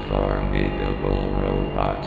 formidable robot.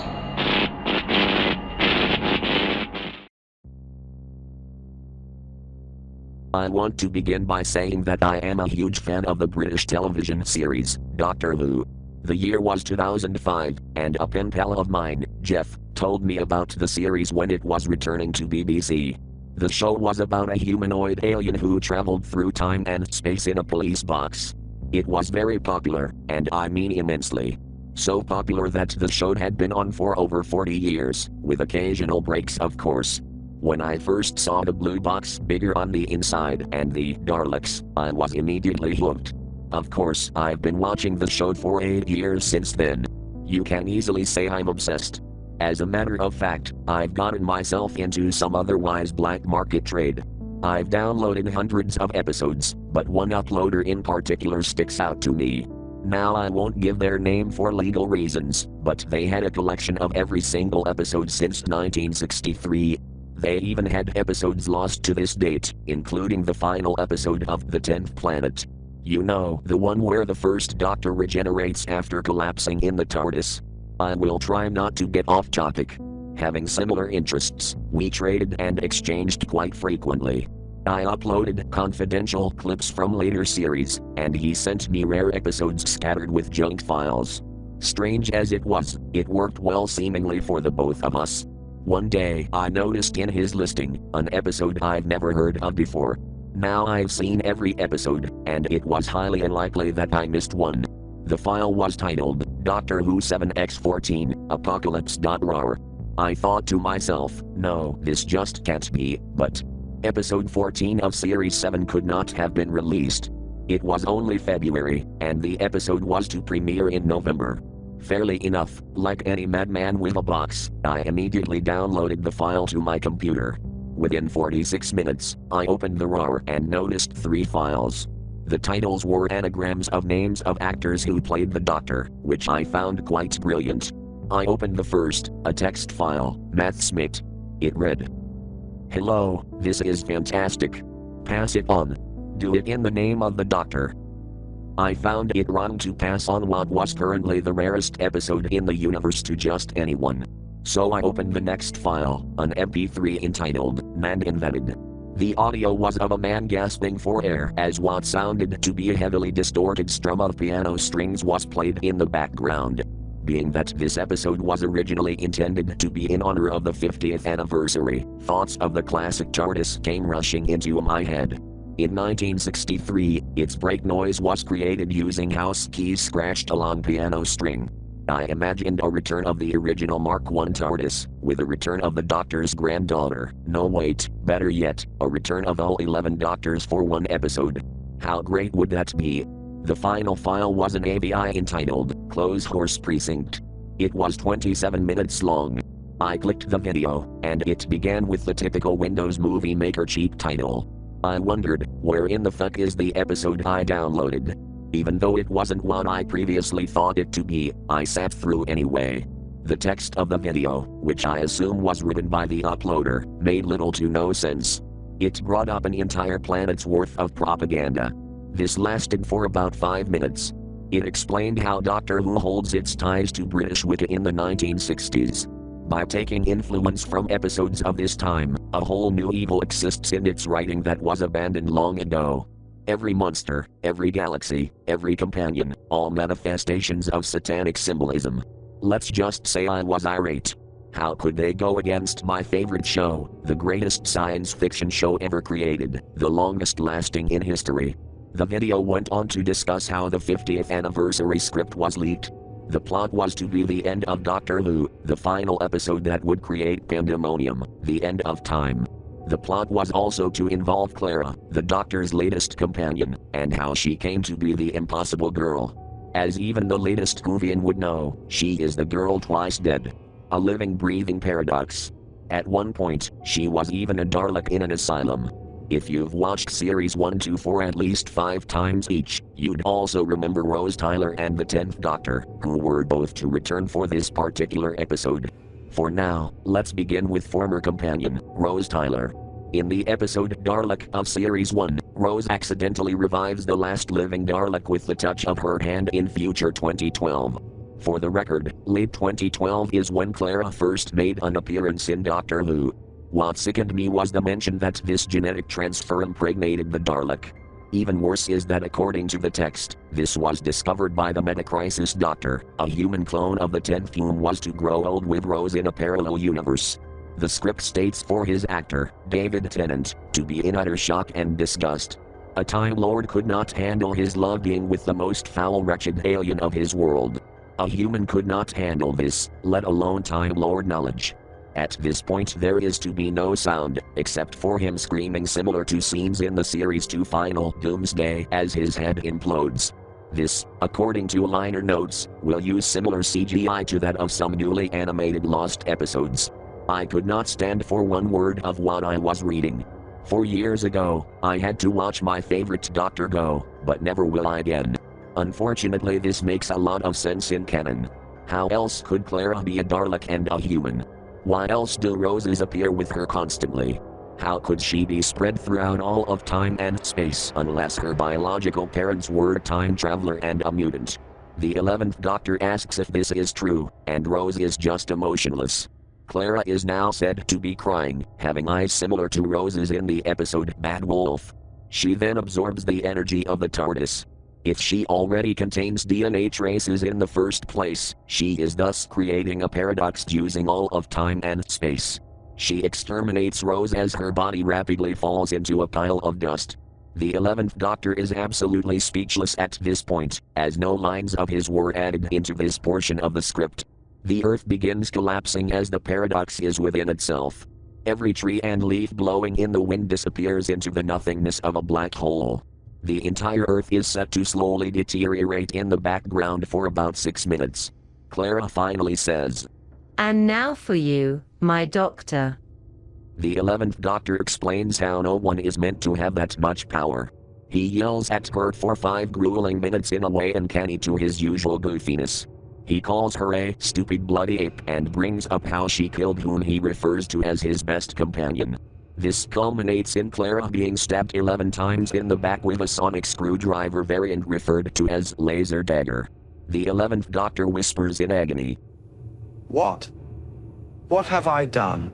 I want to begin by saying that I am a huge fan of the British television series, Doctor Who. The year was 2005, and a pen pal of mine, Jeff, told me about the series when it was returning to BBC. The show was about a humanoid alien who traveled through time and space in a police box. It was very popular, and I mean immensely. So popular that the show had been on for over 40 years, with occasional breaks of course. When I first saw the blue box bigger on the inside and the Daleks, I was immediately hooked. Of course, I've been watching the show for 8 years since then. You can easily say I'm obsessed. As a matter of fact, I've gotten myself into some otherwise black market trade. I've downloaded hundreds of episodes, but one uploader in particular sticks out to me. Now I won't give their name for legal reasons, but they had a collection of every single episode since 1963. They even had episodes lost to this date, including the final episode of The 10th Planet. You know, the one where the first Doctor regenerates after collapsing in the TARDIS. I will try not to get off topic. Having similar interests, we traded and exchanged quite frequently. I uploaded confidential clips from later series, and he sent me rare episodes scattered with junk files. Strange as it was, it worked well seemingly for the both of us. One day I noticed in his listing an episode I've never heard of before. Now I've seen every episode, and it was highly unlikely that I missed one. The file was titled Doctor Who 7x14 Apocalypse.rar. I thought to myself, no, this just can't be, but episode 14 of series 7 could not have been released. It was only February, and the episode was to premiere in November. Fairly enough, like any madman with a box, I immediately downloaded the file to my computer. Within 46 minutes, I opened the RAR and noticed 3 files. The titles were anagrams of names of actors who played the Doctor, which I found quite brilliant. I opened the first, a text file, Matt Smith. It read, "Hello, this is fantastic. Pass it on. Do it in the name of the Doctor." I found it wrong to pass on what was currently the rarest episode in the universe to just anyone. So I opened the next file, an MP3 entitled, Man Invented. The audio was of a man gasping for air as what sounded to be a heavily distorted strum of piano strings was played in the background. Being that this episode was originally intended to be in honor of the 50th anniversary, thoughts of the classic TARDIS came rushing into my head. In 1963, its break noise was created using house keys scratched along piano string. I imagined a return of the original Mark I TARDIS, with a return of the Doctor's granddaughter. No wait, better yet, a return of all 11 Doctors for one episode. How great would that be? The final file was an AVI entitled, Close Horse Precinct. It was 27 minutes long. I clicked the video, and it began with the typical Windows Movie Maker cheap title. I wondered, where in the fuck is the episode I downloaded? Even though it wasn't what I previously thought it to be, I sat through anyway. The text of the video, which I assume was written by the uploader, made little to no sense. It brought up an entire planet's worth of propaganda. This lasted for about 5 minutes. It explained how Doctor Who holds its ties to British Wiki in the 1960s. By taking influence from episodes of this time, a whole new evil exists in its writing that was abandoned long ago. Every monster, every galaxy, every companion, all manifestations of satanic symbolism. Let's just say I was irate. How could they go against my favorite show, the greatest science fiction show ever created, the longest lasting in history? The video went on to discuss how the 50th anniversary script was leaked. The plot was to be the end of Doctor Who, the final episode that would create pandemonium, the end of time. The plot was also to involve Clara, the Doctor's latest companion, and how she came to be the Impossible Girl. As even the latest Whovian would know, she is the girl twice dead. A living breathing paradox. At one point, she was even a Dalek in an asylum. If you've watched series 1 to 4 at least 5 times each, you'd also remember Rose Tyler and the 10th Doctor, who were both to return for this particular episode. For now, let's begin with former companion, Rose Tyler. In the episode Dalek of Series 1, Rose accidentally revives the last living Dalek with the touch of her hand in future 2012. For the record, late 2012 is when Clara first made an appearance in Doctor Who. What sickened me was the mention that this genetic transfer impregnated the Dalek. Even worse is that according to the text, this was discovered by the Metacrisis Doctor, a human clone of the 10th whom was to grow old with Rose in a parallel universe. The script states for his actor, David Tennant, to be in utter shock and disgust. A Time Lord could not handle his love being with the most foul wretched alien of his world. A human could not handle this, let alone Time Lord knowledge. At this point there is to be no sound, except for him screaming similar to scenes in the series 2 final Doomsday as his head implodes. This, according to liner notes, will use similar CGI to that of some newly animated Lost episodes. I could not stand for one word of what I was reading. 4 years ago, I had to watch my favorite Doctor go, but never will I again. Unfortunately this makes a lot of sense in canon. How else could Clara be a Dalek and a human? Why else do roses appear with her constantly? How could she be spread throughout all of time and space unless her biological parents were a time traveler and a mutant? The 11th Doctor asks if this is true, and Rose is just emotionless. Clara is now said to be crying, having eyes similar to Rose's in the episode Bad Wolf. She then absorbs the energy of the TARDIS. If she already contains DNA traces in the first place, she is thus creating a paradox using all of time and space. She exterminates Rose as her body rapidly falls into a pile of dust. The 11th Doctor is absolutely speechless at this point, as no lines of his were added into this portion of the script. The earth begins collapsing as the paradox is within itself. Every tree and leaf blowing in the wind disappears into the nothingness of a black hole. The entire earth is set to slowly deteriorate in the background for about 6 minutes. Clara finally says, "And now for you, my doctor." The 11th Doctor explains how no one is meant to have that much power. He yells at her for 5 grueling minutes in a way uncanny to his usual goofiness. He calls her a stupid bloody ape and brings up how she killed whom he refers to as his best companion. This culminates in Clara being stabbed 11 times in the back with a sonic screwdriver variant referred to as laser dagger. The 11th Doctor whispers in agony, What? What have I done?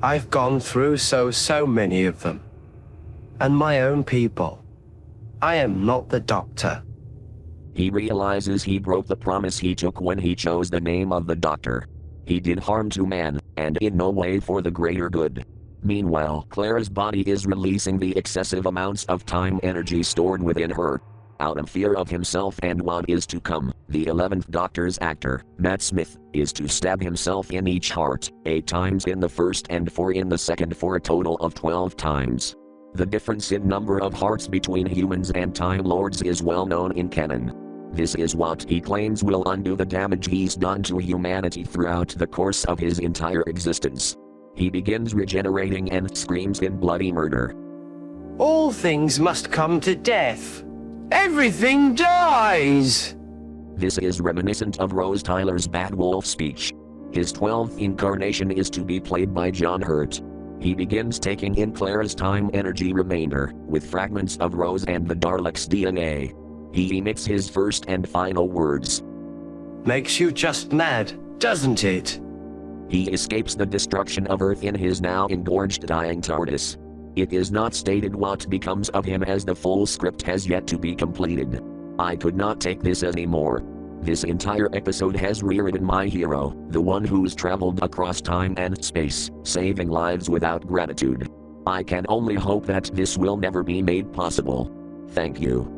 I've gone through so many of them. And my own people. I am not the Doctor. He realizes he broke the promise he took when he chose the name of the Doctor. He did harm to man, and in no way for the greater good. Meanwhile, Clara's body is releasing the excessive amounts of time energy stored within her. Out of fear of himself and what is to come, the 11th Doctor's actor, Matt Smith, is to stab himself in each heart, 8 times in the first and 4 in the second for a total of 12 times. The difference in number of hearts between humans and Time Lords is well known in canon. This is what he claims will undo the damage he's done to humanity throughout the course of his entire existence. He begins regenerating and screams in bloody murder. All things must come to death. Everything dies! This is reminiscent of Rose Tyler's Bad Wolf speech. His 12th incarnation is to be played by John Hurt. He begins taking in Clara's time energy remainder, with fragments of Rose and the Dalek's DNA. He emits his first and final words. Makes you just mad, doesn't it? He escapes the destruction of Earth in his now engorged dying TARDIS. It is not stated what becomes of him as the full script has yet to be completed. I could not take this anymore. This entire episode has rewritten my hero, the one who's traveled across time and space, saving lives without gratitude. I can only hope that this will never be made possible. Thank you.